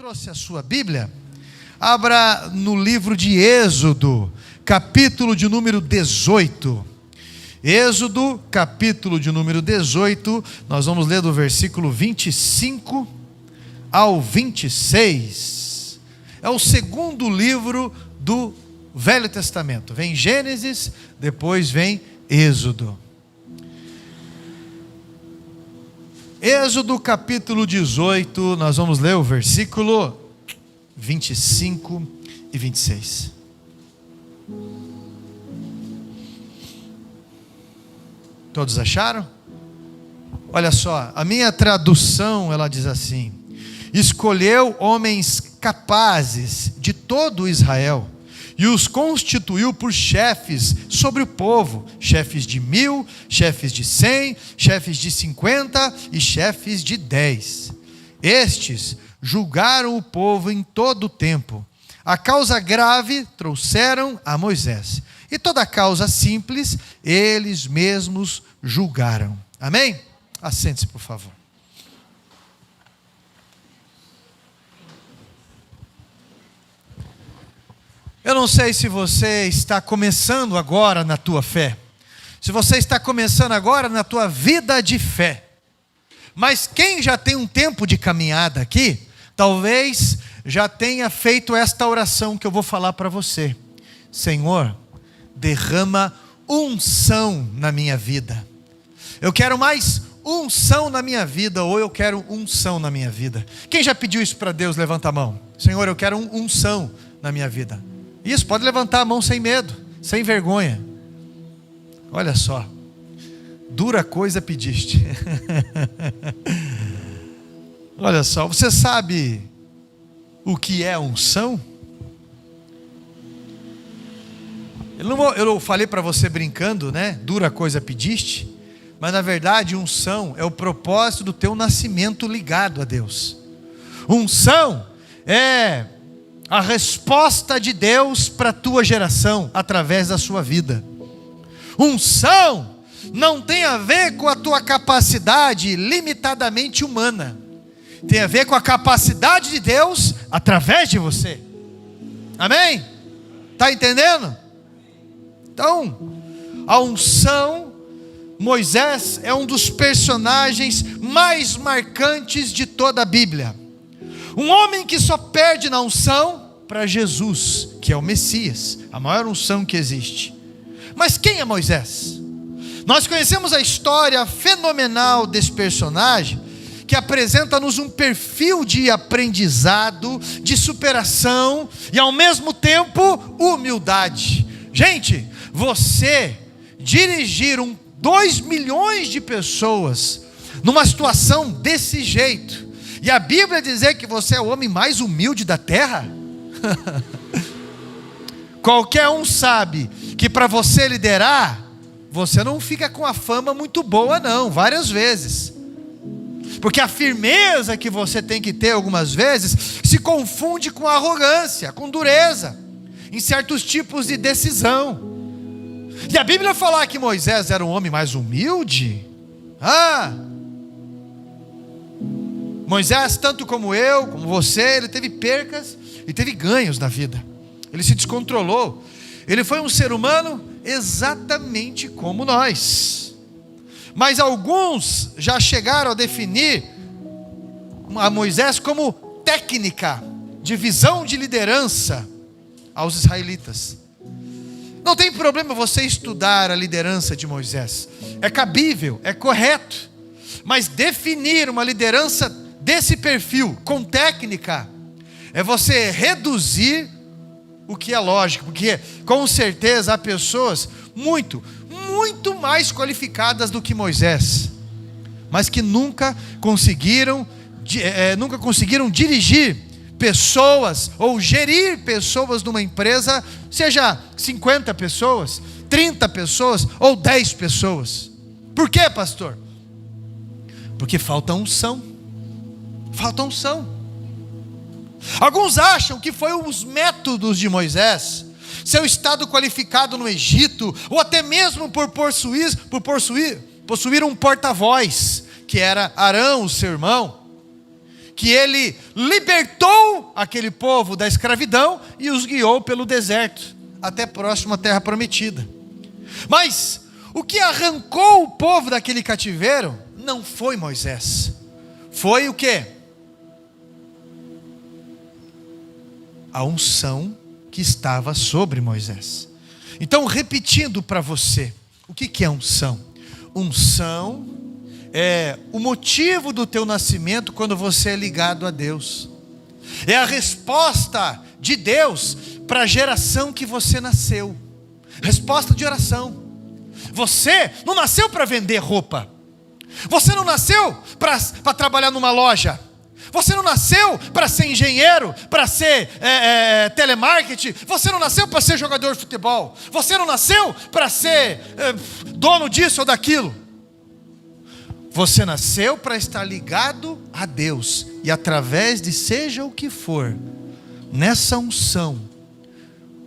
trouxe a sua Bíblia, abra no livro de Êxodo, capítulo de número 18. Êxodo, capítulo de número 18, nós vamos ler do versículo 25 ao 26. É o segundo livro do Velho Testamento. Vem Gênesis, depois vem Êxodo. Êxodo capítulo 18, nós vamos ler o versículo 25 e 26. Todos acharam? Olha só, a minha tradução, ela diz assim: escolheu homens capazes de todo Israel, e os constituiu por chefes sobre o povo, chefes de 1000, chefes de 100, chefes de 50 e chefes de 10. Estes julgaram o povo em todo o tempo. A causa grave trouxeram a Moisés, e toda a causa simples eles mesmos julgaram. Amém? Assente-se, por favor. Eu não sei se você está começando agora na tua fé, se você está começando agora na tua vida de fé, mas quem já tem um tempo de caminhada aqui, talvez já tenha feito esta oração que eu vou falar para você: Senhor, derrama unção na minha vida. Eu quero mais unção na minha vida, ou eu quero unção na minha vida. Quem já pediu isso para Deus? Levanta a mão. Senhor, eu quero unção na minha vida. Isso, pode levantar a mão sem medo, sem vergonha. Olha só, dura coisa pediste. Olha só, você sabe o que é unção? Eu falei para você brincando, né? Dura coisa pediste. Mas na verdade unção é o propósito do teu nascimento ligado a Deus. Unção é a resposta de Deus para a tua geração, através da sua vida. Unção não tem a ver com a tua capacidade limitadamente humana. Tem a ver com a capacidade de Deus através de você. Amém? Está entendendo? Então, a unção, Moisés é um dos personagens mais marcantes de toda a Bíblia. Um homem que só perde na unção para Jesus, que é o Messias, a maior unção que existe. Mas quem é Moisés? Nós conhecemos a história fenomenal desse personagem, que apresenta-nos um perfil de aprendizado, de superação e ao mesmo tempo humildade. Gente, você dirigir 2 milhões de pessoas numa situação desse jeito, e a Bíblia dizer que você é o homem mais humilde da terra? Qualquer um sabe que para você liderar, você não fica com a fama muito boa não, várias vezes. Porque a firmeza que você tem que ter algumas vezes se confunde com arrogância, com dureza, em certos tipos de decisão. E a Bíblia falar que Moisés era um homem mais humilde? Moisés, tanto como eu, como você, ele teve percas e teve ganhos na vida. Ele se descontrolou. Ele foi um ser humano exatamente como nós. Mas alguns já chegaram a definir a Moisés como técnica de visão de liderança aos israelitas. Não tem problema você estudar a liderança de Moisés. É cabível, é correto. Mas definir uma liderança desse perfil, com técnica, é você reduzir o que é lógico, porque com certeza há pessoas muito mais qualificadas do que Moisés, mas que nunca conseguiram dirigir pessoas, ou gerir pessoas numa empresa, seja 50 pessoas, 30 pessoas, ou 10 pessoas. Por quê, pastor? Porque falta unção. Falta unção. Alguns acham que foi os métodos de Moisés, seu estado qualificado no Egito, ou até mesmo por possuir um porta-voz, que era Arão, o seu irmão, que ele libertou aquele povo da escravidão e os guiou pelo deserto, até próximo à terra prometida. Mas o que arrancou o povo daquele cativeiro não foi Moisés. Foi o quê? A unção que estava sobre Moisés. Então, repetindo para você, o que é unção? Unção é o motivo do teu nascimento quando você é ligado a Deus. É a resposta de Deus para a geração que você nasceu. Resposta de oração. Você não nasceu para vender roupa. Você não nasceu para trabalhar numa loja. Você não nasceu para ser engenheiro, para ser telemarketing. Você não nasceu para ser jogador de futebol. Você não nasceu para ser dono disso ou daquilo. Você nasceu para estar ligado a Deus. E através de seja o que for, nessa unção,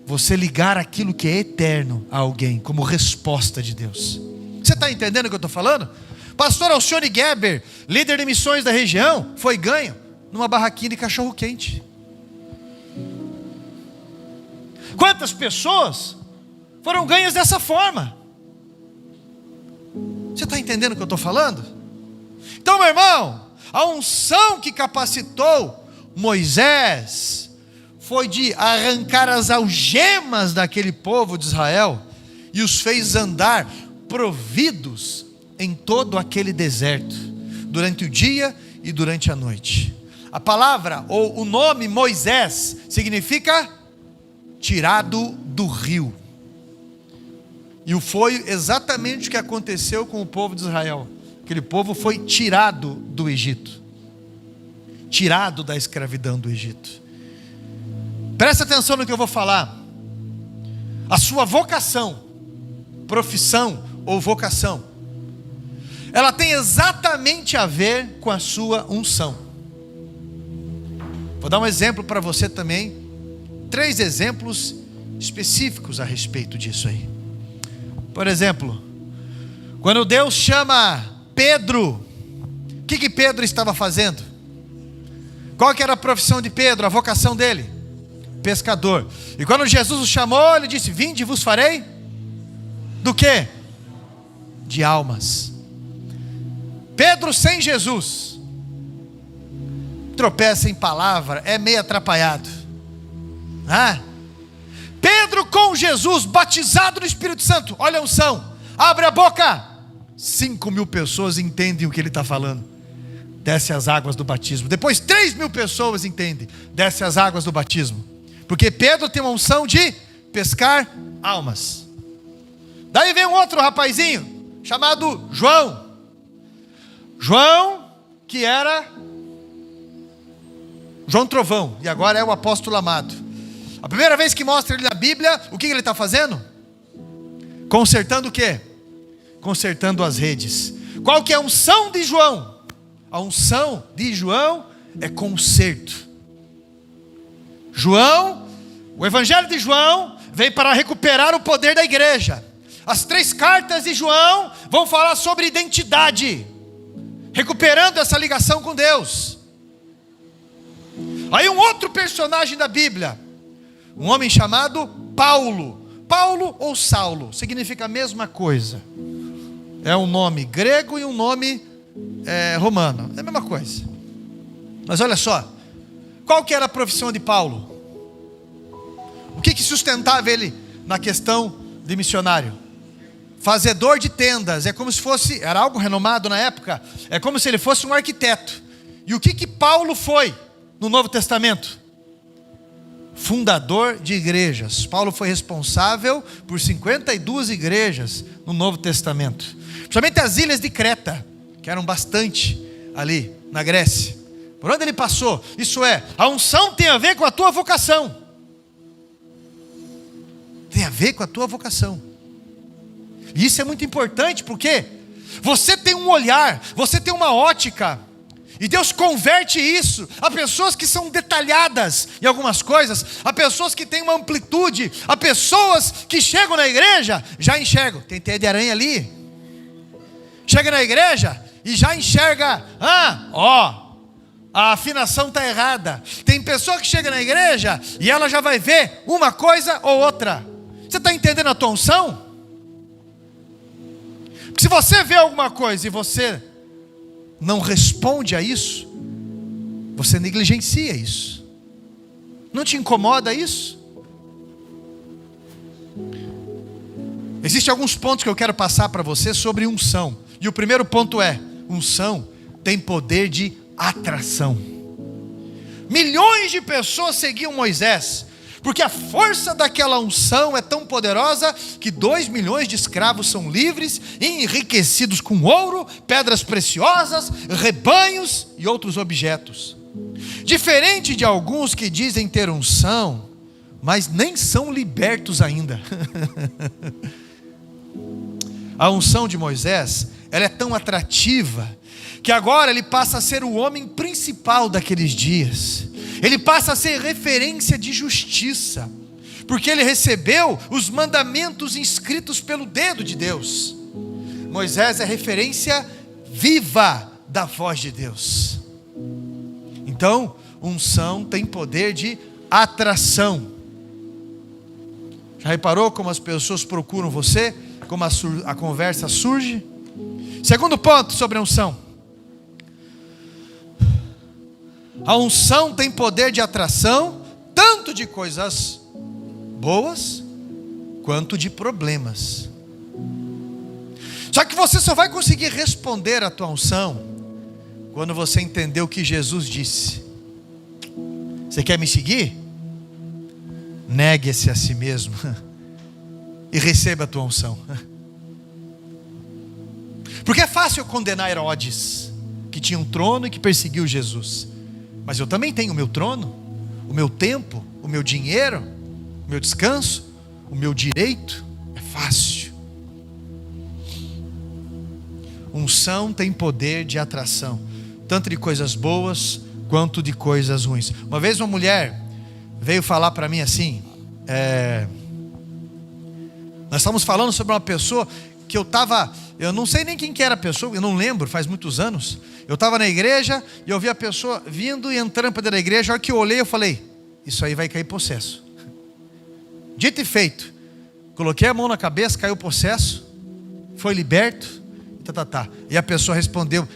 você ligar aquilo que é eterno a alguém, como resposta de Deus. Você está entendendo o que eu estou falando? Pastor Alcione Geber, líder de missões da região, foi ganho numa barraquinha de cachorro quente. Quantas pessoas foram ganhas dessa forma? Você está entendendo o que eu estou falando? Então, meu irmão, a unção que capacitou Moisés foi de arrancar as algemas daquele povo de Israel e os fez andar providos em todo aquele deserto, durante o dia e durante a noite. A palavra ou o nome Moisés significa tirado do rio. E foi exatamente o que aconteceu com o povo de Israel. Aquele povo foi tirado do Egito, tirado da escravidão do Egito. Presta atenção no que eu vou falar. A sua vocação, profissão ou vocação, ela tem exatamente a ver com a sua unção. Vou dar um exemplo para você também, 3 exemplos específicos a respeito disso aí. Por exemplo, quando Deus chama Pedro, o que Pedro estava fazendo? Qual que era a profissão de Pedro, a vocação dele? Pescador. E quando Jesus o chamou, ele disse: vinde, vos farei do quê? De almas. Pedro sem Jesus tropeça em palavra, é meio atrapalhado. Pedro com Jesus, batizado no Espírito Santo, olha a unção, abre a boca, 5.000 pessoas entendem o que ele está falando, desce as águas do batismo. Depois 3.000 pessoas entendem, desce as águas do batismo, porque Pedro tem uma unção de pescar almas. Daí vem um outro rapazinho chamado João, que era João Trovão, e agora é o apóstolo amado. A primeira vez que mostra ele na Bíblia, o que ele está fazendo? Consertando o quê? Consertando as redes. Qual que é a unção de João? A unção de João é conserto. O evangelho de João vem para recuperar o poder da igreja. As 3 cartas de João vão falar sobre identidade, recuperando essa ligação com Deus. Aí um outro personagem da Bíblia, um homem chamado Paulo. Paulo ou Saulo, significa a mesma coisa. É um nome grego e um nome romano, é a mesma coisa. Mas olha só, qual que era a profissão de Paulo? O que sustentava ele na questão de missionário? Fazedor de tendas. É como se fosse, era algo renomado na época, é como se ele fosse um arquiteto. E o que Paulo foi no Novo Testamento? Fundador de igrejas. Paulo foi responsável por 52 igrejas no Novo Testamento, principalmente as ilhas de Creta, que eram bastante ali na Grécia, por onde ele passou. Isso é, a unção tem a ver com a tua vocação, tem a ver com a tua vocação. E isso é muito importante, porque você tem um olhar, você tem uma ótica, e Deus converte isso a pessoas que são detalhadas em algumas coisas, a pessoas que têm uma amplitude, a pessoas que chegam na igreja, já enxergam, tem teia de aranha ali, chega na igreja e já enxerga, a afinação está errada. Tem pessoa que chega na igreja e ela já vai ver uma coisa ou outra. Você está entendendo a tua unção? Porque se você vê alguma coisa e você não responde a isso, você negligencia isso. Não te incomoda isso? Existem alguns pontos que eu quero passar para você sobre unção. E o primeiro ponto é: unção tem poder de atração. Milhões de pessoas seguiam Moisés, porque a força daquela unção é tão poderosa que 2 milhões de escravos são livres e enriquecidos com ouro, pedras preciosas, rebanhos e outros objetos. Diferente de alguns que dizem ter unção, mas nem são libertos ainda. A unção de Moisés, ela é tão atrativa, que agora ele passa a ser o homem principal daqueles dias. Ele passa a ser referência de justiça, porque ele recebeu os mandamentos inscritos pelo dedo de Deus. Moisés é referência viva da voz de Deus. Então, unção tem poder de atração. Já reparou como as pessoas procuram você? Como a conversa surge? Segundo ponto sobre a unção. A unção tem poder de atração, tanto de coisas boas, quanto de problemas. Só que você só vai conseguir responder à tua unção quando você entender o que Jesus disse. Você quer me seguir? Negue-se a si mesmo e receba a tua unção. Porque é fácil condenar Herodes, que tinha um trono e que perseguiu Jesus. Mas eu também tenho o meu trono, o meu tempo, o meu dinheiro, o meu descanso, o meu direito. É fácil. Unção tem poder de atração, tanto de coisas boas quanto de coisas ruins. Uma vez uma mulher veio falar para mim assim, nós estávamos falando sobre uma pessoa que eu não sei nem quem que era a pessoa, eu não lembro, faz muitos anos. Eu estava na igreja e eu vi a pessoa vindo e entrando para dentro da igreja. A hora que eu olhei, eu falei: isso aí vai cair possesso. Dito e feito, coloquei a mão na cabeça, caiu o possesso, foi liberto, E a pessoa respondeu: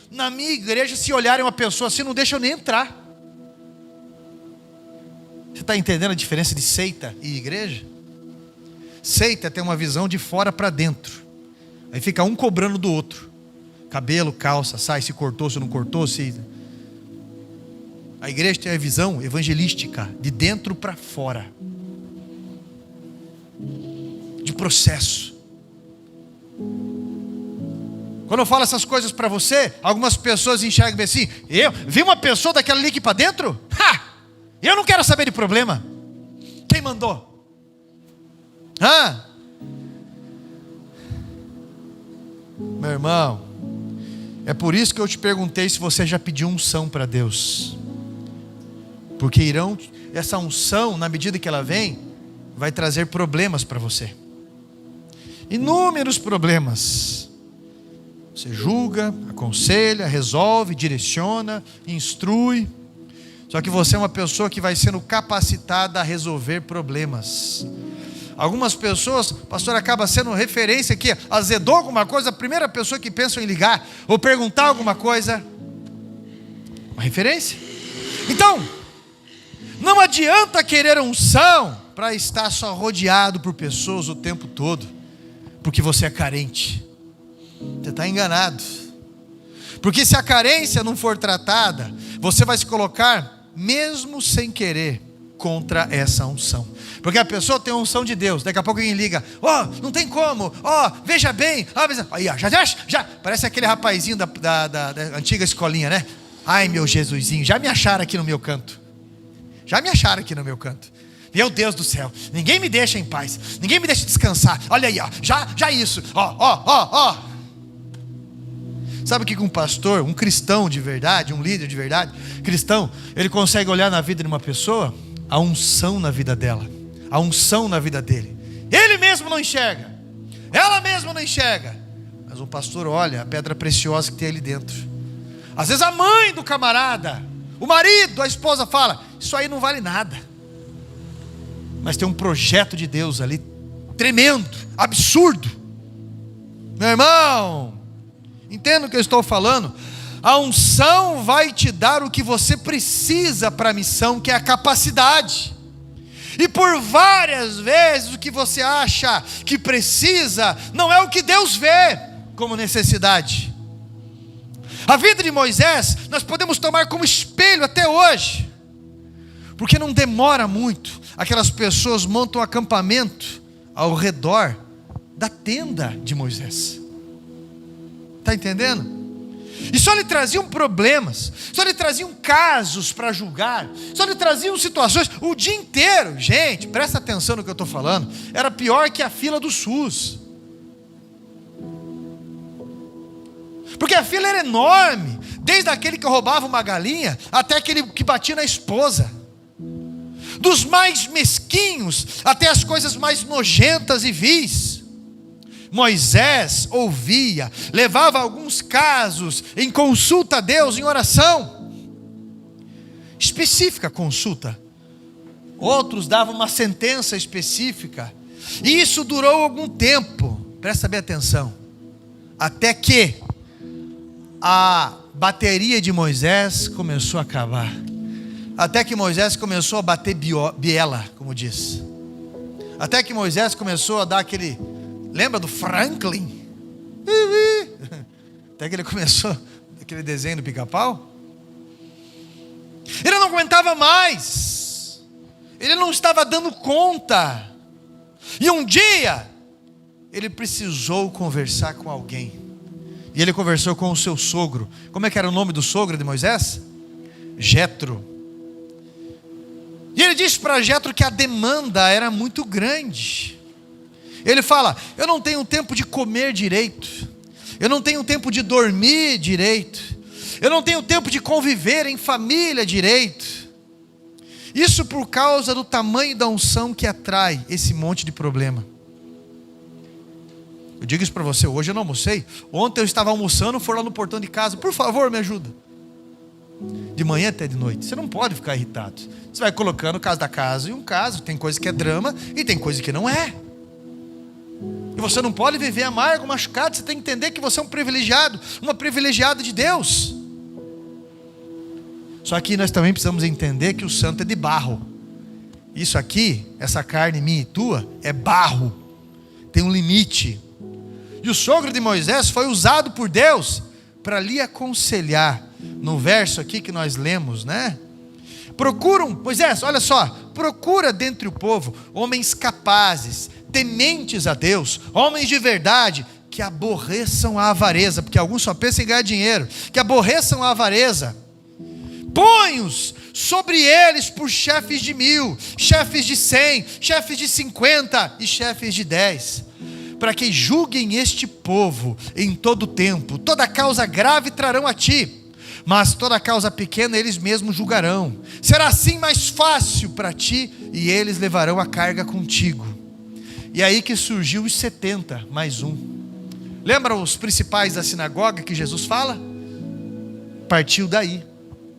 na minha igreja, se olharem uma pessoa assim, não deixa eu nem entrar. Você está entendendo a diferença de seita e igreja? Seita tem uma visão de fora para dentro. Aí fica um cobrando do outro. Cabelo, calça, sai, se cortou, se não cortou, se... A igreja tem a visão evangelística, de dentro para fora. De processo. Quando eu falo essas coisas para você, algumas pessoas enxergam assim: eu vi uma pessoa daquela ali aqui para dentro? Eu não quero saber de problema. Quem mandou? Meu irmão, é por isso que eu te perguntei se você já pediu unção para Deus. Porque essa unção, na medida que ela vem, vai trazer problemas para você. Inúmeros problemas. Você julga, aconselha, resolve, direciona, instrui. Só que você é uma pessoa que vai sendo capacitada a resolver problemas. Algumas pessoas, pastor, acaba sendo referência que azedou alguma coisa, a primeira pessoa que pensa em ligar ou perguntar alguma coisa, uma referência. Então, não adianta querer unção para estar só rodeado por pessoas o tempo todo, porque você é carente. Você está enganado. Porque se a carência não for tratada, você vai se colocar, mesmo sem querer, contra essa unção. Porque a pessoa tem a unção de Deus. Daqui a pouco alguém liga: não tem como, veja bem, aí, já parece aquele rapazinho da antiga escolinha, né? Ai, meu Jesusinho, já me acharam aqui no meu canto. Meu Deus do céu, ninguém me deixa em paz, ninguém me deixa descansar. Olha aí, já isso, Sabe o que um pastor, um cristão de verdade, um líder de verdade, cristão, ele consegue olhar na vida de uma pessoa, a unção na vida dela, a unção na vida dele. Ele mesmo não enxerga, ela mesma não enxerga, mas o pastor olha a pedra preciosa que tem ali dentro. Às vezes a mãe do camarada, o marido, a esposa fala: isso aí não vale nada. Mas tem um projeto de Deus ali, tremendo, absurdo. Meu irmão, entenda o que eu estou falando. A unção vai te dar o que você precisa para a missão, que é a capacidade. E por várias vezes o que você acha que precisa não é o que Deus vê como necessidade. A vida de Moisés nós podemos tomar como espelho até hoje, porque não demora muito, aquelas pessoas montam um acampamento ao redor da tenda de Moisés. Está entendendo? E só lhe traziam problemas, só lhe traziam casos para julgar, só lhe traziam situações o dia inteiro. Gente, presta atenção no que eu estou falando. Era pior que a fila do SUS, porque a fila era enorme, desde aquele que roubava uma galinha até aquele que batia na esposa, dos mais mesquinhos até as coisas mais nojentas e vis. Moisés ouvia, levava alguns casos em consulta a Deus, em oração, específica consulta. Outros davam uma sentença específica, e isso durou algum tempo, presta bem atenção, até que a bateria de Moisés começou a acabar, até que Moisés começou a bater biela, como diz, até que Moisés começou a dar aquele... Lembra do Franklin? Até que ele começou aquele desenho do Pica-Pau. Ele não aguentava mais. Ele não estava dando conta. E um dia ele precisou conversar com alguém. E ele conversou com o seu sogro. Como é que era o nome do sogro de Moisés? Jetro. E ele disse para Jetro que a demanda era muito grande. Ele fala: eu não tenho tempo de comer direito, eu não tenho tempo de dormir direito, eu não tenho tempo de conviver em família direito. Isso por causa do tamanho da unção que atrai esse monte de problema. Eu digo isso para você, hoje eu não almocei. Ontem eu estava almoçando, for lá no portão de casa: por favor, me ajuda. De manhã até de noite. Você não pode ficar irritado. Você vai colocando caso da casa e um caso. Tem coisa que é drama e tem coisa que não é. E você não pode viver amargo, machucado. Você tem que entender que você é um privilegiado, uma privilegiada de Deus. Só que nós também precisamos entender que o santo é de barro. Isso aqui, essa carne minha e tua, é barro. Tem um limite. E o sogro de Moisés foi usado por Deus para lhe aconselhar. No verso aqui que nós lemos, né? Moisés, olha só, procura dentre o povo homens capazes, tementes a Deus, homens de verdade, que aborreçam a avareza, porque alguns só pensam em ganhar dinheiro, que aborreçam a avareza. Põe-os sobre eles por chefes de 1000, chefes de 100, chefes de 50 e chefes de 10, para que julguem este povo em todo tempo. Toda causa grave trarão a ti, mas toda causa pequena eles mesmos julgarão. Será assim mais fácil para ti, e eles levarão a carga contigo. E aí que surgiu os 70 mais um. Lembra os principais da sinagoga que Jesus fala? Partiu daí,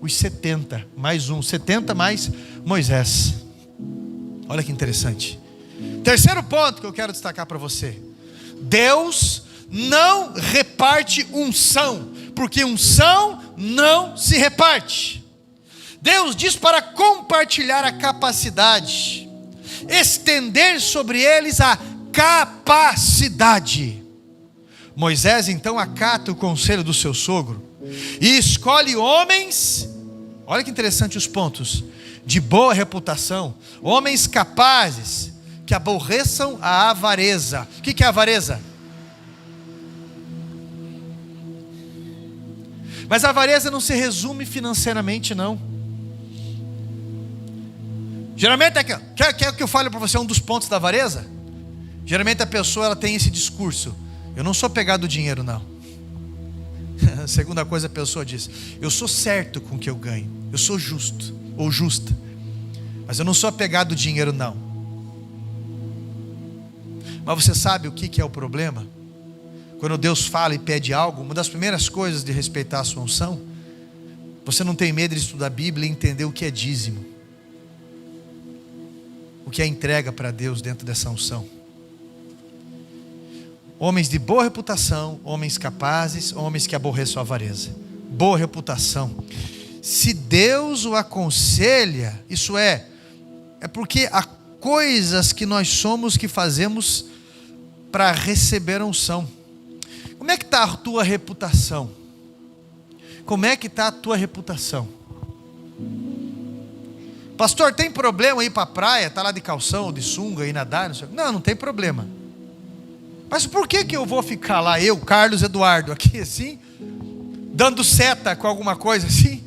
os 70 mais um, 70 mais Moisés. Olha que interessante. Terceiro ponto que eu quero destacar para você: Deus não reparte unção, porque unção não se reparte. Deus diz para compartilhar a capacidade, estender sobre eles a capacidade. Moisés então acata o conselho do seu sogro e escolhe homens, olha que interessante os pontos, de boa reputação, homens capazes, que aborreçam a avareza. O que é avareza? Mas a avareza não se resume financeiramente, não. Geralmente, quer que eu fale para você um dos pontos da avareza? Geralmente a pessoa ela tem esse discurso: eu não sou pegado do dinheiro, não. A segunda coisa, a pessoa diz: eu sou certo com o que eu ganho, eu sou justo ou justa, mas eu não sou apegado do dinheiro, não. Mas você sabe o que é o problema? Quando Deus fala e pede algo, uma das primeiras coisas de respeitar a sua unção você não tem medo de estudar a Bíblia e entender o que é dízimo, o que é entrega para Deus dentro dessa unção. Homens de boa reputação, homens capazes, homens que aborreçam a avareza. Boa reputação. Se Deus o aconselha, isso é porque há coisas que nós somos que fazemos para receber a unção. Como é que está a tua reputação? Como é que está a tua reputação? Pastor, tem problema ir para a praia, tá lá de calção ou de sunga e nadar? Não tem problema. Mas por que eu vou ficar lá, eu, Carlos Eduardo, aqui assim, dando seta com alguma coisa assim,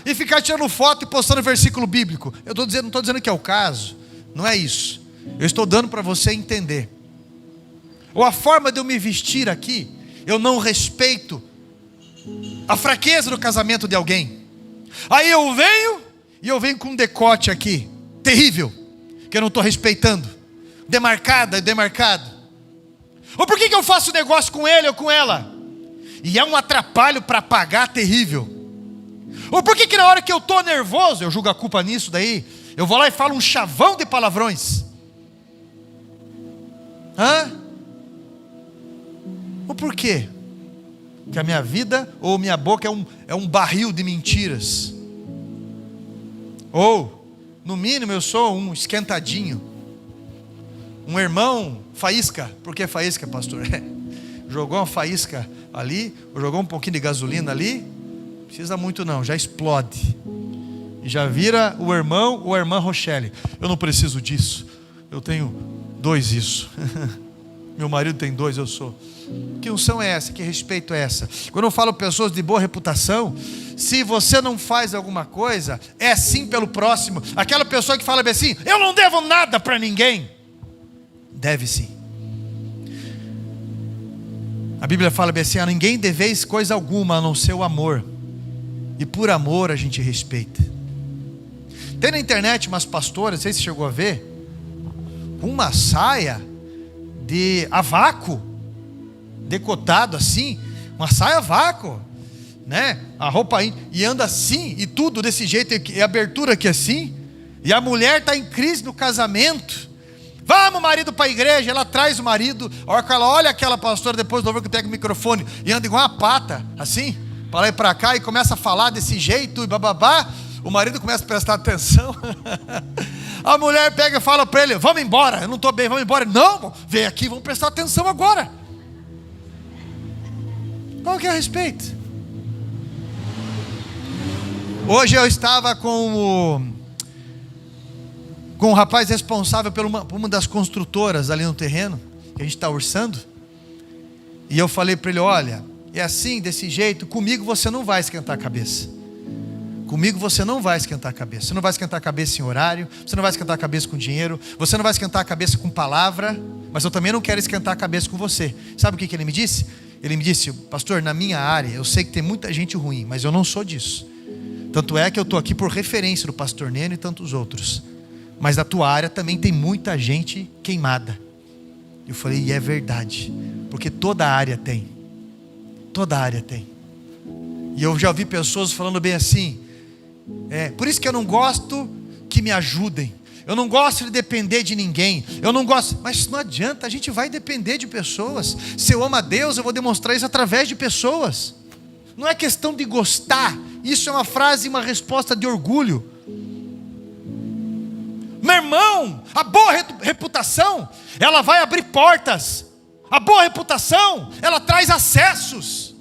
e ficar tirando foto e postando versículo bíblico? Não estou dizendo que é o caso, não é isso. Eu estou dando para você entender. Ou a forma de eu me vestir aqui, eu não respeito a fraqueza do casamento de alguém. Aí eu venho com um decote aqui, terrível, que eu não estou respeitando, demarcado. Ou por que eu faço negócio com ele ou com ela? E é um atrapalho para pagar terrível. Ou por que na hora que eu estou nervoso, eu julgo a culpa nisso daí, eu vou lá e falo um chavão de palavrões? Ou por quê? Que a minha vida ou minha boca é um barril de mentiras. Ou, no mínimo, eu sou um esquentadinho, um irmão faísca. Por que faísca, pastor? Jogou uma faísca ali, ou jogou um pouquinho de gasolina ali, não precisa muito não, já explode, e já vira o irmão ou a irmã Rochelle. Eu não preciso disso, eu tenho 2 isso. Meu marido tem 2, eu sou. Que unção é essa? Que respeito é essa? Quando eu falo pessoas de boa reputação, se você não faz alguma coisa, é sim pelo próximo. Aquela pessoa que fala bem assim, eu não devo nada para ninguém. Deve sim. A Bíblia fala bem assim, a ninguém deveis coisa alguma a não ser o amor. E por amor a gente respeita. Tem na internet umas pastoras, não sei se você chegou a ver, uma saia de a vácuo, decotado assim, uma saia a vácuo, né? A roupa e anda assim, e tudo desse jeito, e a abertura aqui assim, e a mulher está em crise no casamento. Vamos, marido, para a igreja. Ela traz o marido, a hora que ela olha aquela pastora, depois do que pega o microfone e anda igual uma pata, assim, para lá e para cá, e começa a falar desse jeito, e bababá, o marido começa a prestar atenção. A mulher pega e fala para ele, vamos embora, eu não estou bem, vamos embora. Não, vem aqui, vamos prestar atenção agora. Qual que é o respeito? Hoje eu estava com o rapaz responsável por uma das construtoras ali no terreno, que a gente está orçando, e eu falei para ele, olha, é assim, desse jeito, comigo você não vai esquentar a cabeça. Comigo você não vai esquentar a cabeça. Você não vai esquentar a cabeça em horário, você não vai esquentar a cabeça com dinheiro, você não vai esquentar a cabeça com palavra, mas eu também não quero esquentar a cabeça com você. Sabe o que ele me disse? Ele me disse, pastor, na minha área, eu sei que tem muita gente ruim, mas eu não sou disso. Tanto é que eu estou aqui por referência do pastor Neno e tantos outros. Mas na tua área também tem muita gente queimada. Eu falei, e é verdade, porque toda área tem. Toda área tem. E eu já ouvi pessoas falando bem assim, por isso que eu não gosto que me ajudem. Eu não gosto de depender de ninguém. Eu não gosto, mas não adianta, a gente vai depender de pessoas. Se eu amo a Deus, eu vou demonstrar isso através de pessoas. Não é questão de gostar. Isso é uma frase, uma resposta de orgulho. Meu irmão, a boa reputação, ela vai abrir portas. A boa reputação, ela traz acessos.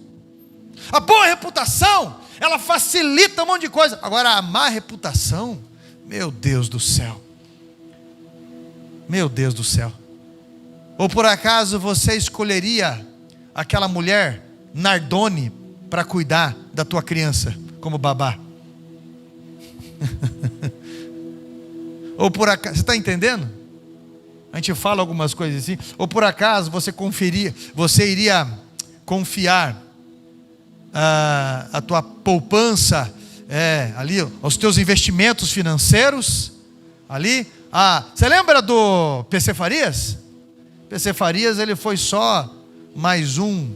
A boa reputação, ela facilita um monte de coisa. Agora a má reputação, meu Deus do céu. Meu Deus do céu. Ou por acaso você escolheria aquela mulher Nardone para cuidar da tua criança como babá? Ou por acaso, você está entendendo? A gente fala algumas coisas assim. Ou por acaso você iria confiar a tua poupança ali, os teus investimentos financeiros ali? Você lembra do PC Farias? PC Farias, ele foi só mais um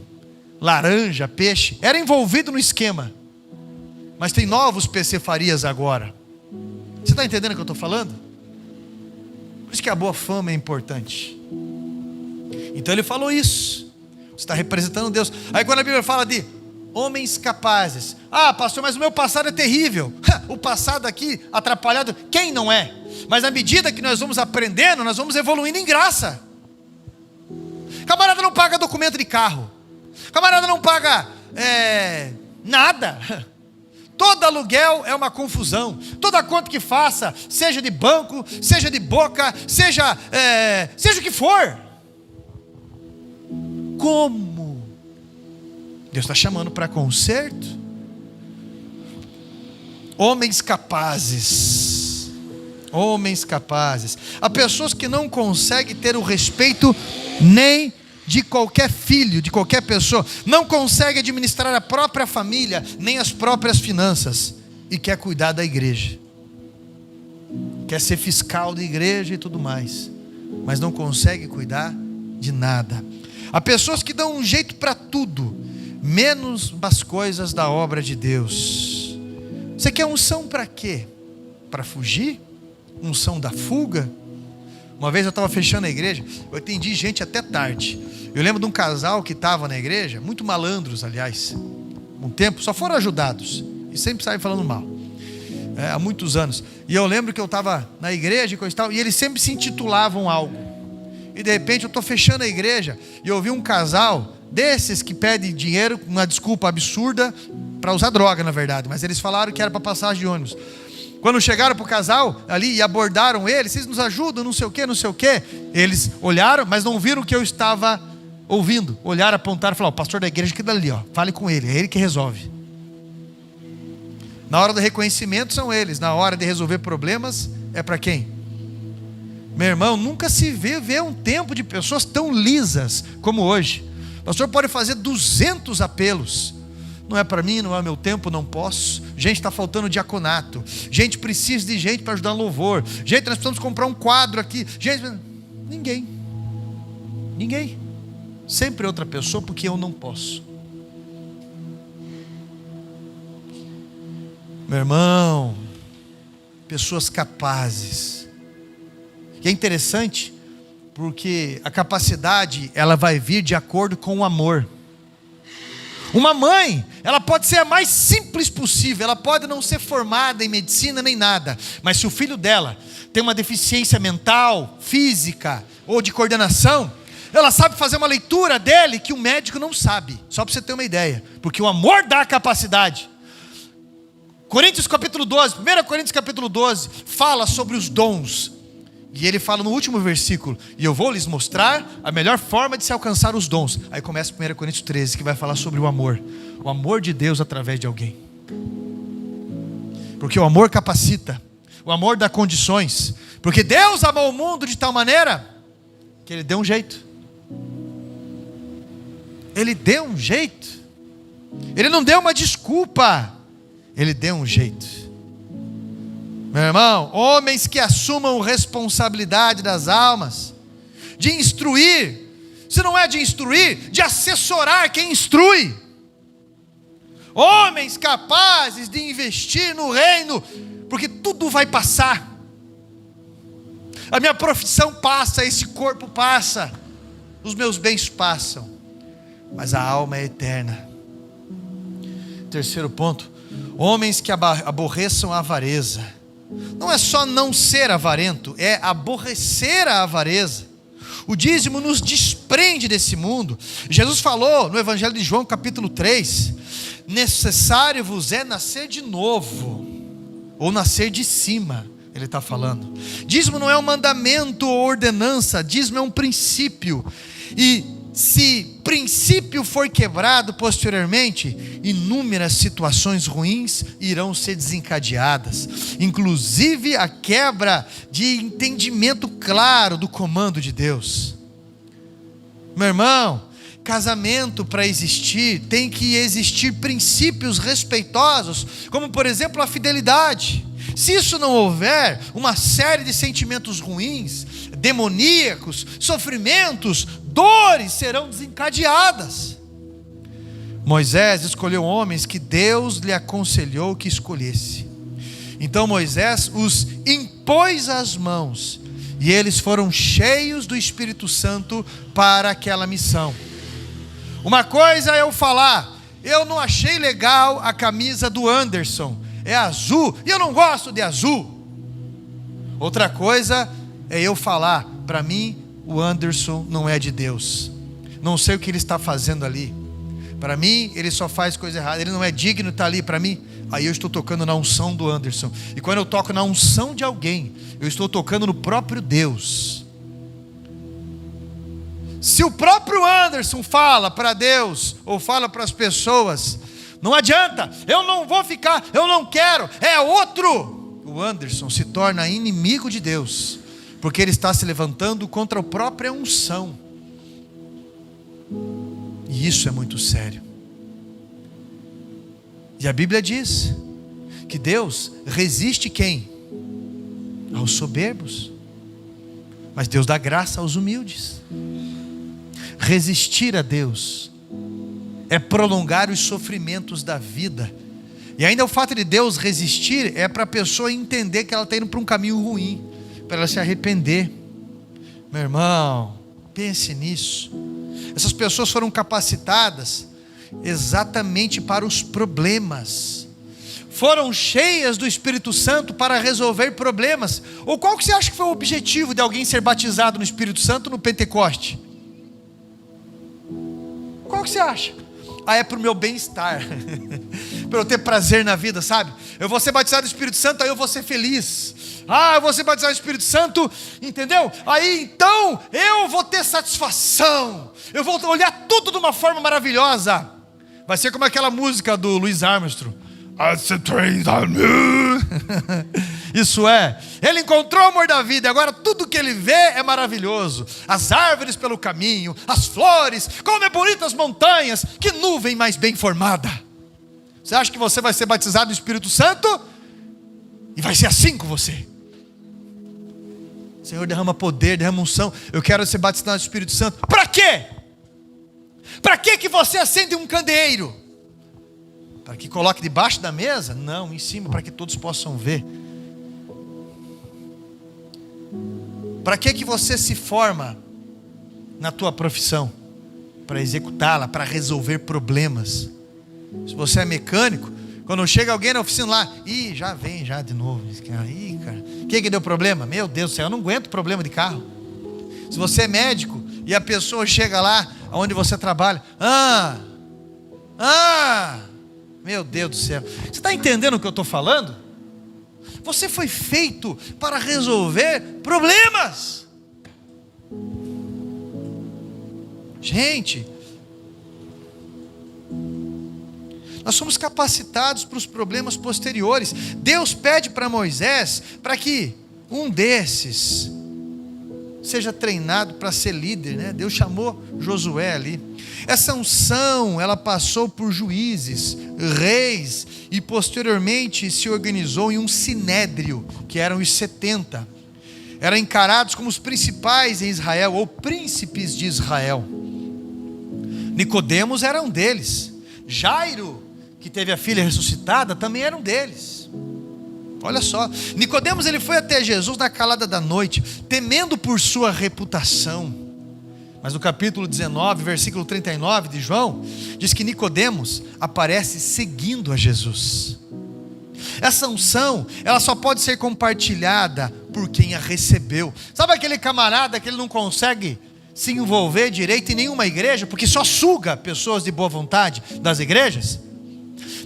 laranja, peixe, era envolvido no esquema. mas tem novos PC Farias agora. Você está entendendo o que eu estou falando? Por isso que a boa fama é importante. Então ele falou isso. Você está representando Deus. Aí quando a Bíblia fala de homens capazes, pastor, mas o meu passado é terrível. O passado aqui atrapalhado, quem não é? Mas na medida que nós vamos aprendendo, nós vamos evoluindo em graça. Camarada não paga documento de carro, camarada não paga nada. Todo aluguel é uma confusão. Toda conta que faça, seja de banco, seja de boca, seja o que for. Como? Deus está chamando para conserto. Homens capazes. Homens capazes. Há pessoas que não conseguem ter o respeito nem de qualquer filho, de qualquer pessoa. Não consegue administrar a própria família, nem as próprias finanças. E quer cuidar da igreja. Quer ser fiscal da igreja e tudo mais. Mas não consegue cuidar de nada. Há pessoas que dão um jeito para tudo, menos as coisas da obra de Deus. Você quer unção para quê? Para fugir? Unção da fuga? Uma vez eu estava fechando a igreja, eu atendi gente até tarde. Eu lembro de um casal que estava na igreja, muito malandros, aliás, um tempo, só foram ajudados, e sempre saem falando mal, há muitos anos. E eu lembro que eu estava na igreja e eles sempre se intitulavam algo. E de repente eu estou fechando a igreja, e eu vi um casal desses que pede dinheiro, uma desculpa absurda, para usar droga na verdade, mas eles falaram que era para passagem de ônibus. Quando chegaram para o casal ali e abordaram ele, vocês nos ajudam, não sei o que, eles olharam, mas não viram o que eu estava ouvindo. Olharam, apontaram e falaram: o pastor da igreja que dali, fale com ele, é ele que resolve. Na hora do reconhecimento são eles, na hora de resolver problemas é para quem? Meu irmão, nunca se vê um tempo de pessoas tão lisas como hoje. O pastor pode fazer 200 apelos. Não é para mim, não é meu tempo, não posso. Gente, está faltando diaconato. Gente, precisa de gente para ajudar no louvor. Gente, nós precisamos comprar um quadro aqui. Gente, ninguém. Sempre outra pessoa, porque eu não posso. Meu irmão, pessoas capazes. E é interessante, porque a capacidade, ela vai vir de acordo com o amor. Uma mãe, ela pode ser a mais simples possível, ela pode não ser formada em medicina nem nada, mas se o filho dela tem uma deficiência mental, física ou de coordenação, ela sabe fazer uma leitura dele que o médico não sabe, só para você ter uma ideia, porque o amor dá capacidade. Coríntios capítulo 12, 1 Coríntios capítulo 12, fala sobre os dons. E ele fala no último versículo: e eu vou lhes mostrar a melhor forma de se alcançar os dons. Aí começa 1 Coríntios 13, que vai falar sobre o amor de Deus através de alguém. Porque o amor capacita, o amor dá condições. Porque Deus amou o mundo de tal maneira que Ele deu um jeito. Ele deu um jeito. Ele não deu uma desculpa, Ele deu um jeito. Meu irmão, homens que assumam responsabilidade das almas, de instruir, se não é de instruir, de assessorar quem instrui. Homens capazes de investir no reino, porque tudo vai passar. A minha profissão passa, esse corpo passa, os meus bens passam, mas a alma é eterna. Terceiro ponto, homens que aborreçam a avareza. Não é só não ser avarento, é aborrecer a avareza. O dízimo nos desprende desse mundo. Jesus falou no Evangelho de João capítulo 3, necessário vos é nascer de novo, ou nascer de cima, ele está falando. Dízimo não é um mandamento ou ordenança, dízimo é um princípio. E se princípio for quebrado posteriormente, inúmeras situações ruins irão ser desencadeadas, inclusive a quebra de entendimento claro do comando de Deus. Meu irmão, casamento para existir, tem que existir princípios respeitosos, como por exemplo a fidelidade. Se isso não houver, uma série de sentimentos ruins, demoníacos, sofrimentos, dores serão desencadeadas. Moisés escolheu homens que Deus lhe aconselhou que escolhesse. Então Moisés os impôs as mãos, e eles foram cheios do Espírito Santo para aquela missão. Uma coisa é eu falar: eu não achei legal a camisa do Anderson, é azul, e eu não gosto de azul. Outra coisa é eu falar: para mim o Anderson não é de Deus, não sei o que ele está fazendo ali, para mim ele só faz coisa errada, ele não é digno de estar ali para mim. Aí eu estou tocando na unção do Anderson. E quando eu toco na unção de alguém, eu estou tocando no próprio Deus. Se o próprio Anderson fala para Deus, ou fala para as pessoas: não adianta, eu não vou ficar, eu não quero, é outro. O Anderson se torna inimigo de Deus, porque ele está se levantando contra a própria unção. E isso é muito sério. E a Bíblia diz que Deus resiste quem? Aos soberbos. Mas Deus dá graça aos humildes. Resistir a Deus é prolongar os sofrimentos da vida. E ainda o fato de Deus resistir é para a pessoa entender que ela está indo para um caminho ruim, para ela se arrepender. Meu irmão, pense nisso. Essas pessoas foram capacitadas exatamente para os problemas, foram cheias do Espírito Santo para resolver problemas. Ou qual que você acha que foi o objetivo de alguém ser batizado no Espírito Santo no Pentecoste? Qual que você acha? É para o meu bem-estar, para eu ter prazer na vida, sabe? Eu vou ser batizado no Espírito Santo, aí eu vou ser feliz. Eu vou ser batizado no Espírito Santo, entendeu? Aí então eu vou ter satisfação, eu vou olhar tudo de uma forma maravilhosa. Vai ser como aquela música do Louis Armstrong. Isso é, ele encontrou o amor da vida, e agora tudo que ele vê é maravilhoso. As árvores pelo caminho, as flores, como é bonita as montanhas, que nuvem mais bem formada. Você acha que você vai ser batizado no Espírito Santo? E vai ser assim com você. Senhor, derrama poder, derrama unção. Eu quero ser batizado no Espírito Santo. Para quê? Para que você acende um candeeiro? Para que coloque debaixo da mesa? Não, em cima, para que todos possam ver. Para que você se forma na tua profissão? Para executá-la, para resolver problemas. Se você é mecânico, quando chega alguém na oficina lá, já vem já de novo. Cara, o que deu problema? Meu Deus do céu, eu não aguento problema de carro. Se você é médico e a pessoa chega lá onde você trabalha, meu Deus do céu, você está entendendo o que eu estou falando? Você foi feito para resolver problemas. Gente, nós somos capacitados para os problemas posteriores. Deus pede para Moisés para que um desses seja treinado para ser líder, né? Deus chamou Josué ali. Essa unção, ela passou por juízes, reis, e posteriormente se organizou em um sinédrio, que eram os 70. Eram encarados como os principais em Israel, ou príncipes de Israel. Nicodemos era um deles. Jairo, que teve a filha ressuscitada, também era um deles. Olha só, Nicodemos, ele foi até Jesus na calada da noite, temendo por sua reputação. Mas no capítulo 19, versículo 39 de João, diz que Nicodemos aparece seguindo a Jesus. Essa unção, ela só pode ser compartilhada por quem a recebeu. Sabe aquele camarada que ele não consegue se envolver direito em nenhuma igreja, porque só suga pessoas de boa vontade das igrejas?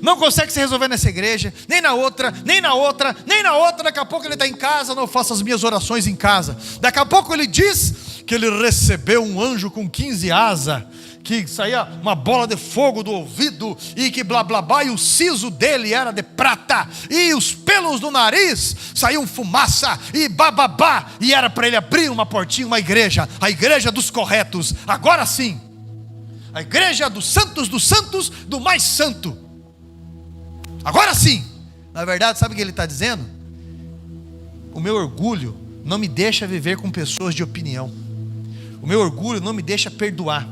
Não consegue se resolver nessa igreja, nem na outra, nem na outra, nem na outra. Daqui a pouco ele está em casa, não faço as minhas orações em casa. Daqui a pouco ele diz que ele recebeu um anjo com 15 asas, que saía uma bola de fogo do ouvido, e que blá blá blá, e o siso dele era de prata, e os pelos do nariz saíam fumaça, e bababá, e era para ele abrir uma portinha, uma igreja, a igreja dos corretos, agora sim, a igreja dos santos, do mais santo. Agora sim. Na verdade, sabe o que ele está dizendo? O meu orgulho não me deixa viver com pessoas de opinião. O meu orgulho não me deixa perdoar.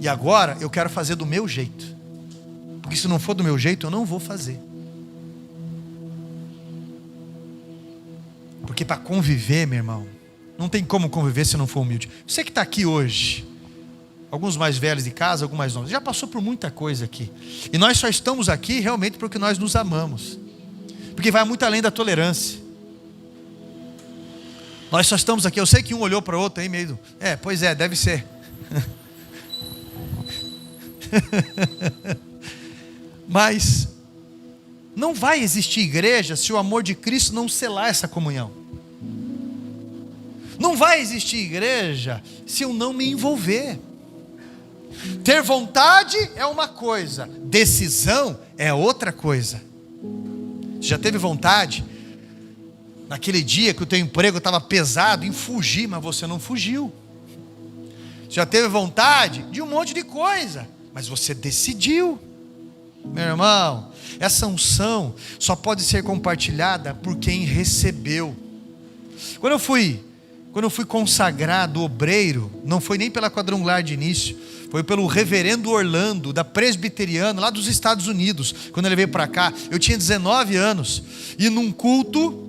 E agora eu quero fazer do meu jeito. Porque se não for do meu jeito, eu não vou fazer. Porque para conviver, meu irmão, não tem como conviver se não for humilde. Você que está aqui hoje, alguns mais velhos de casa, alguns mais novos, já passou por muita coisa aqui. E nós só estamos aqui realmente porque nós nos amamos. Porque vai muito além da tolerância. Nós só estamos aqui, eu sei que um olhou para o outro aí meio, pois é, deve ser. Mas não vai existir igreja se o amor de Cristo não selar essa comunhão. Não vai existir igreja se eu não me envolver. Ter vontade é uma coisa, decisão é outra coisa. Você já teve vontade, naquele dia que o teu emprego estava pesado, em fugir, mas você não fugiu. Você já teve vontade de um monte de coisa, mas você decidiu. Meu irmão, essa unção só pode ser compartilhada por quem recebeu. Quando eu fui consagrado obreiro, não foi nem pela quadrangular de início, foi pelo reverendo Orlando, da Presbiteriana, lá dos Estados Unidos. Quando ele veio para cá, eu tinha 19 anos, e num culto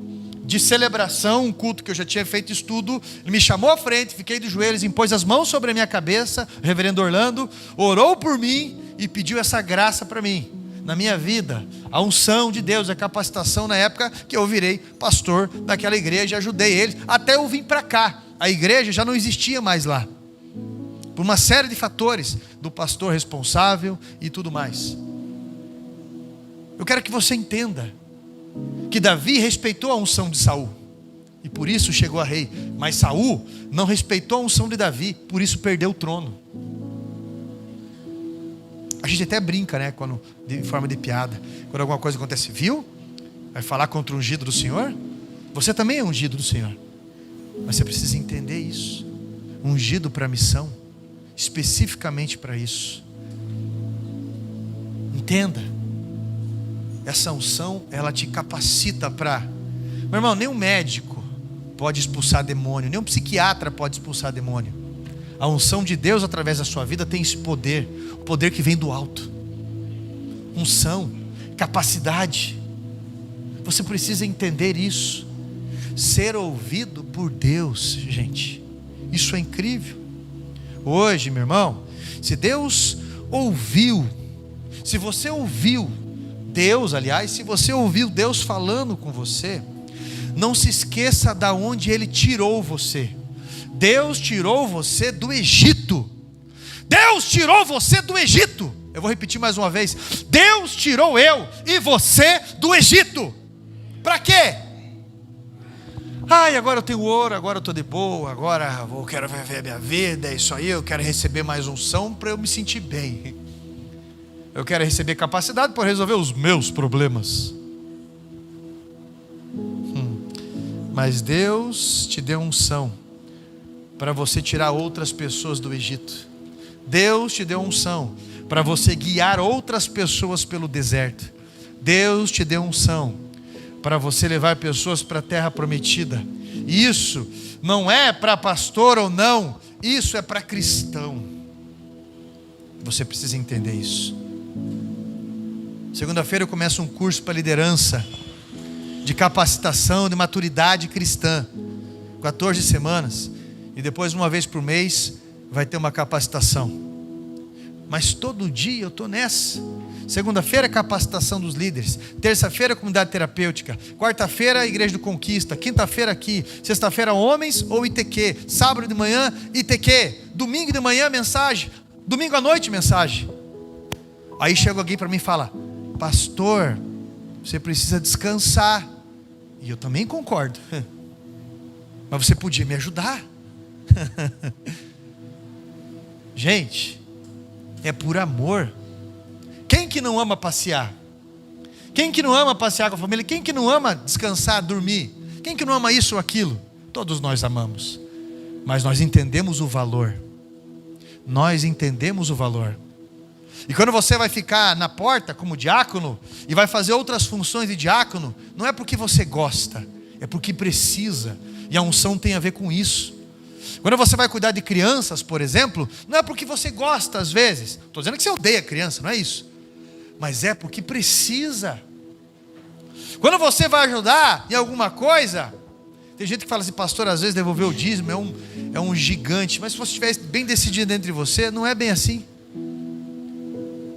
de celebração, um culto que eu já tinha feito estudo, ele me chamou à frente, fiquei de joelhos, impôs as mãos sobre a minha cabeça, o reverendo Orlando, orou por mim, e pediu essa graça para mim, na minha vida, a unção de Deus, a capacitação na época que eu virei pastor daquela igreja, ajudei eles, até eu vim para cá, a igreja já não existia mais lá, por uma série de fatores, do pastor responsável e tudo mais. Eu quero que você entenda, que Davi respeitou a unção de Saul, e por isso chegou a rei, mas Saul não respeitou a unção de Davi, por isso perdeu o trono. A gente até brinca, né, quando, de forma de piada, quando alguma coisa acontece, viu? Vai falar contra o ungido do Senhor? Você também é ungido do Senhor, mas você precisa entender isso. Ungido para a missão, especificamente para isso. Entenda, essa unção, ela te capacita para... Meu irmão, nem um médico pode expulsar demônio, nem um psiquiatra pode expulsar demônio. A unção de Deus através da sua vida tem esse poder, o poder que vem do alto. Unção, capacidade. Você precisa entender isso. Ser ouvido por Deus, gente, isso é incrível. Hoje, meu irmão, se Deus ouviu, se você ouviu Deus, aliás, se você ouviu Deus falando com você, não se esqueça da onde Ele tirou você. Deus tirou você do Egito. Deus tirou você do Egito. Eu vou repetir mais uma vez. Deus tirou eu e você do Egito. Para quê? Agora eu tenho ouro, agora eu estou de boa, agora eu quero viver a minha vida, é isso aí, eu quero receber mais unção para eu me sentir bem. Eu quero receber capacidade para resolver os meus problemas. Mas Deus te deu unção para você tirar outras pessoas do Egito. Deus te deu unção para você guiar outras pessoas pelo deserto. Deus te deu unção para você levar pessoas para a terra prometida. Isso não é para pastor ou não, isso é para cristão. Você precisa entender isso. Segunda-feira eu começo um curso para liderança, de capacitação, de maturidade cristã, 14 semanas, e depois uma vez por mês vai ter uma capacitação. Mas todo dia eu estou nessa. Segunda-feira, capacitação dos líderes. Terça-feira, comunidade terapêutica. Quarta-feira, Igreja do Conquista. Quinta-feira aqui. Sexta-feira, homens ou ITQ. Sábado de manhã, ITQ. Domingo de manhã, mensagem. Domingo à noite, mensagem. Aí chega alguém para mim e fala: pastor, você precisa descansar. E eu também concordo. Mas você podia me ajudar. Gente, é por amor. Quem que não ama passear? Quem que não ama passear com a família? Quem que não ama descansar, dormir? Quem que não ama isso ou aquilo? Todos nós amamos. Mas nós entendemos o valor. Nós entendemos o valor. E quando você vai ficar na porta como diácono e vai fazer outras funções de diácono, não é porque você gosta, é porque precisa. E a unção tem a ver com isso. Quando você vai cuidar de crianças, por exemplo, não é porque você gosta às vezes. Estou dizendo que você odeia criança, não é isso. Mas é porque precisa. Quando você vai ajudar em alguma coisa, tem gente que fala assim, pastor, às vezes devolver o dízimo é um gigante. Mas se você estiver bem decidido entre você, não é bem assim.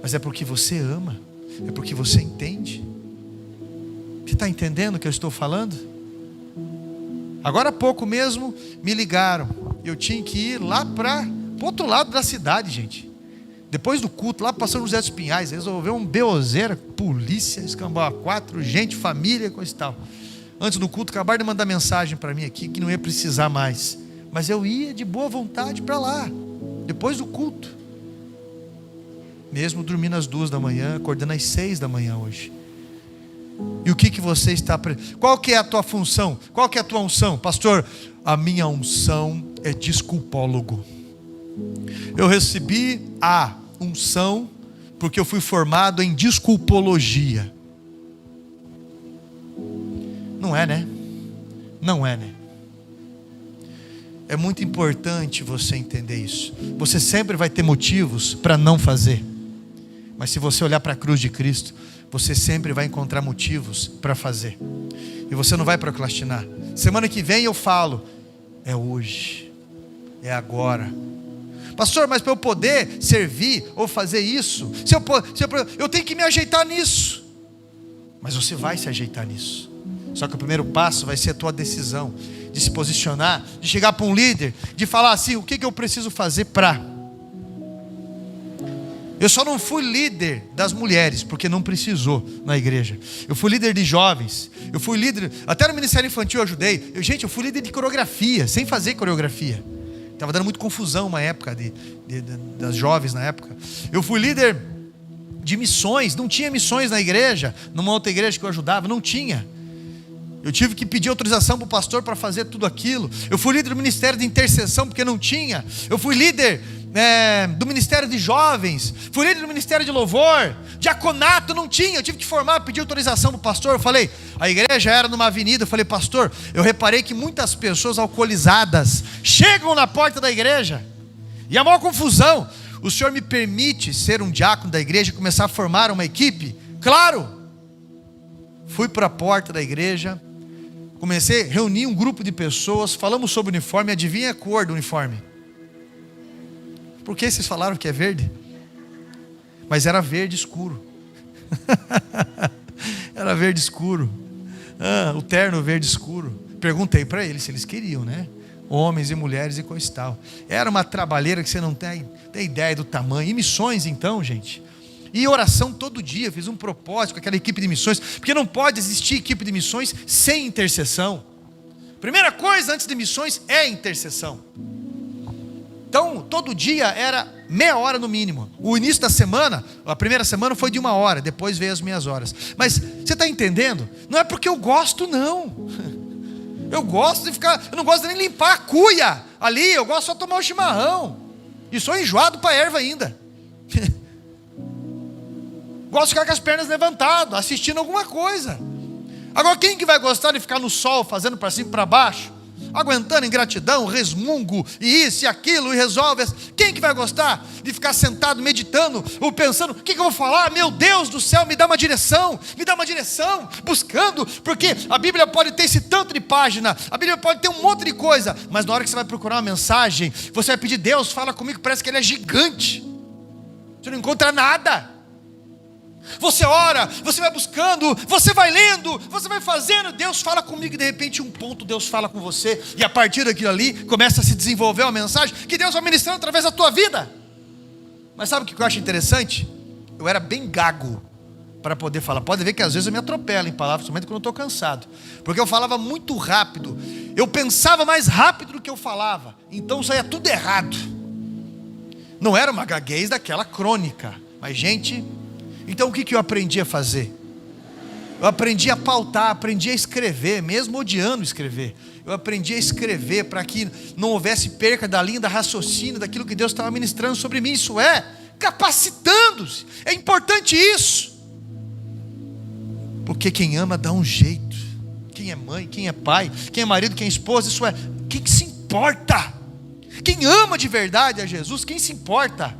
Mas é porque você ama, é porque você entende. Você está entendendo o que eu estou falando? Agora há pouco mesmo me ligaram. Eu tinha que ir lá para o outro lado da cidade, gente. Depois do culto, lá passando José dos Pinhais, resolveu um beozeira, polícia, escambau a 4, gente, família, coisa e tal. Antes do culto, acabaram de mandar mensagem para mim aqui, que não ia precisar mais. Mas eu ia de boa vontade para lá, depois do culto. Mesmo dormindo às 2 da manhã, acordando às 6 da manhã hoje. E o que você está... Qual que é a tua função? Qual que é a tua unção? Pastor, a minha unção é desculpólogo. Eu recebi a unção porque eu fui formado em desculpologia. Não é, né? Não é, né? É muito importante você entender isso. Você sempre vai ter motivos para não fazer. Mas se você olhar para a cruz de Cristo, você sempre vai encontrar motivos para fazer. E você não vai procrastinar. Semana que vem eu falo, é hoje, é agora. Pastor, mas para eu poder servir ou fazer isso, eu tenho que me ajeitar nisso. Mas você vai se ajeitar nisso. Só que o primeiro passo vai ser a tua decisão de se posicionar, de chegar para um líder, de falar assim, o que eu preciso fazer para... Eu só não fui líder das mulheres, porque não precisou na igreja. Eu fui líder de jovens. Eu fui líder, até no Ministério Infantil eu ajudei. Eu fui líder de coreografia, sem fazer coreografia. Estava dando muita confusão uma época, das jovens na época. Eu fui líder de missões. Não tinha missões na igreja, numa outra igreja que eu ajudava, não tinha. Eu tive que pedir autorização para o pastor para fazer tudo aquilo. Eu fui líder do Ministério de Intercessão, porque não tinha. Eu fui líder... do Ministério de Jovens, fui líder do Ministério de Louvor, diaconato, não tinha, eu tive que formar, pedir autorização para o pastor. Eu falei, a igreja era numa avenida, eu falei, pastor, eu reparei que muitas pessoas alcoolizadas chegam na porta da igreja, e a maior confusão, o senhor me permite ser um diácono da igreja e começar a formar uma equipe? Claro! Fui para a porta da igreja, comecei a reunir um grupo de pessoas, falamos sobre o uniforme, adivinha a cor do uniforme? Por que vocês falaram que é verde? Mas era verde escuro. Era verde escuro. O terno verde escuro. Perguntei para eles se eles queriam, né? Homens e mulheres e coisa e tal. Era uma trabalheira que você não tem ideia do tamanho. E missões então, gente. E oração todo dia. Fiz um propósito com aquela equipe de missões. Porque não pode existir equipe de missões sem intercessão. Primeira coisa antes de missões é intercessão. Então, todo dia era meia hora no mínimo. O início da semana, a primeira semana foi de 1 hora, depois veio as minhas horas. Mas, você está entendendo? Não é porque eu gosto, não. Eu gosto de ficar, eu não gosto de nem limpar a cuia ali, eu gosto só de tomar o chimarrão. E sou enjoado para erva ainda. Gosto de ficar com as pernas levantadas, assistindo alguma coisa. Agora, quem que vai gostar de ficar no sol, fazendo para cima e para baixo? Aguentando ingratidão, resmungo, e isso e aquilo, e resolve. Quem que vai gostar de ficar sentado, meditando, ou pensando, o que eu vou falar? Meu Deus do céu, me dá uma direção, buscando, porque a Bíblia pode ter esse tanto de página, a Bíblia pode ter um monte de coisa, mas na hora que você vai procurar uma mensagem, você vai pedir, Deus, fala comigo, parece que ele é gigante, você não encontra nada. Você ora, você vai buscando, você vai lendo, você vai fazendo, Deus fala comigo e de repente um ponto Deus fala com você e a partir daquilo ali começa a se desenvolver uma mensagem que Deus vai ministrando através da tua vida. Mas sabe o que eu acho interessante? Eu era bem gago para poder falar. Pode ver que às vezes eu me atropelo em palavras, somente quando eu estou cansado, porque eu falava muito rápido, eu pensava mais rápido do que eu falava, então saía tudo errado. Não era uma gaguez daquela crônica, mas gente... Então o que eu aprendi a fazer? Eu aprendi a pautar, aprendi a escrever, mesmo odiando escrever. Eu aprendi a escrever para que não houvesse perca da linha, da raciocínio, daquilo que Deus estava ministrando sobre mim. Isso é capacitando-se. É importante isso. Porque quem ama dá um jeito. Quem é mãe, quem é pai, quem é marido, quem é esposa, isso é. O que se importa? Quem ama de verdade a Jesus, quem se importa,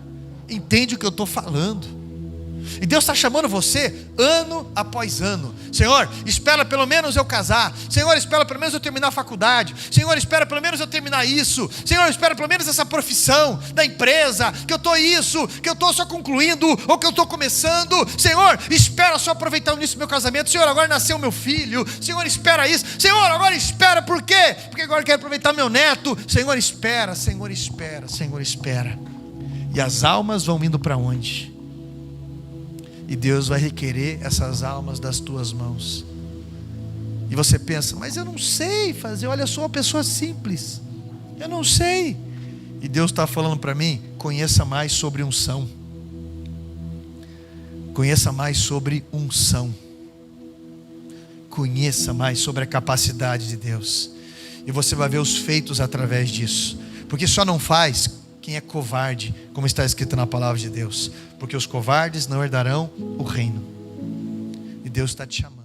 entende o que eu estou falando. E Deus está chamando você ano após ano. Senhor, espera pelo menos eu casar. Senhor, espera pelo menos eu terminar a faculdade. Senhor, espera pelo menos eu terminar isso. Senhor, espera pelo menos essa profissão da empresa, que eu estou isso, que eu estou só concluindo, ou que eu estou começando. Senhor, espera só aproveitar o início do meu casamento. Senhor, agora nasceu meu filho. Senhor, espera isso. Senhor, agora espera, por quê? Porque agora eu quero aproveitar meu neto. Senhor, espera, Senhor, espera, Senhor, espera. E as almas vão indo para onde? E Deus vai requerer essas almas das tuas mãos. E você pensa, mas eu não sei fazer, olha, eu sou uma pessoa simples, eu não sei. E Deus está falando para mim, conheça mais sobre unção. Conheça mais sobre unção. Conheça mais sobre a capacidade de Deus. E você vai ver os feitos através disso. Porque só não faz quem é covarde, como está escrito na palavra de Deus, porque os covardes não herdarão o reino. E Deus está te chamando.